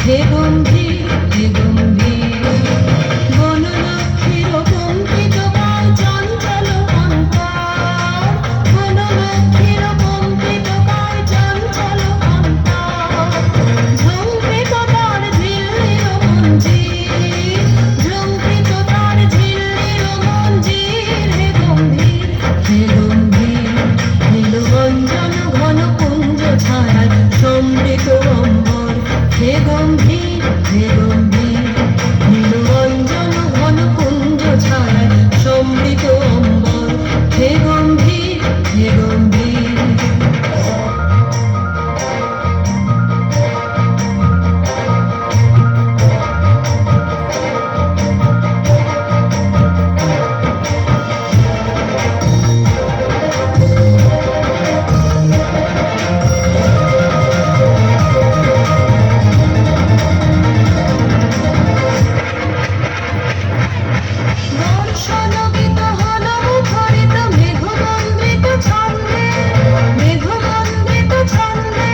হে গম্ভীর হে গম্ভীর বনলক্ষ্মীর কম্পিত কায় চঞ্চল অন্তর বনলক্ষ্মীর কম্পিত কায় চঞ্চল অন্তর ঝঙ্কৃত তার ঝিল্লির মঞ্জির ঝঙ্কৃত তার ঝিল্লির মঞ্জির হে গম্ভীর হে গম্ভীর নীলবঞ্জন ঘন কুঞ্জ ছায়ায় সমৃত অম্বর হে গম্ভীর হে গম্ভীর নীলবঞ্জন ঘন কুঞ্জ ছায়ায় সমৃত অম্বর হে গম্ভীর হে গম্ভীর বর্ষণগীত হল মুখরিত মেঘমন্দ্রিত ছন্দে মেঘমন্দ্রিত ছন্দে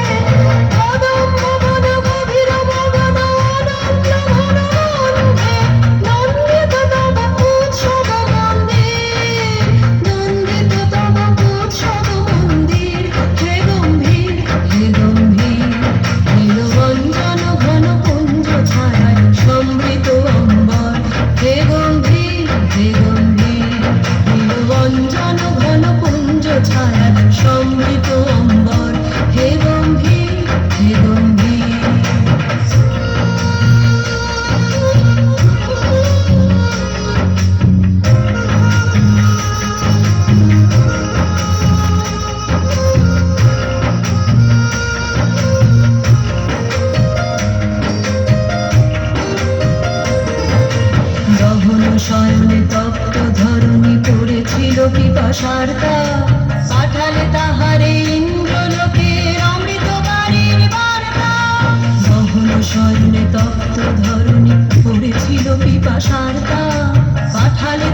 কদম্ব বন গভীর মগন অনন্ত ঘন মন্দে নন্দিত তব উৎসব মন্দির নন্দিত তব উৎসব মন্দির হে গম্ভীর হে গম্ভীর নীলবঞ্জন ঘন কুঞ্জ ছায়ায় সমৃত অম্বর হে গম্ভীর হে গম্ভীর নীলবঞ্জন ঘন কুঞ্জ ছায়ায় সমৃত অম্বর হে গম্ভীর হে গম্ভীর গহন শয়নে তপ্ত ধরণী পড়েছিল পিপাসার তাপ পাঠালে তাহারে ইন্দ্রলোকের অমৃত বাড়ির বার্তা গহন শয়নে তপ্ত ধরণী পড়েছিল পিপাসার তাপ পাঠালে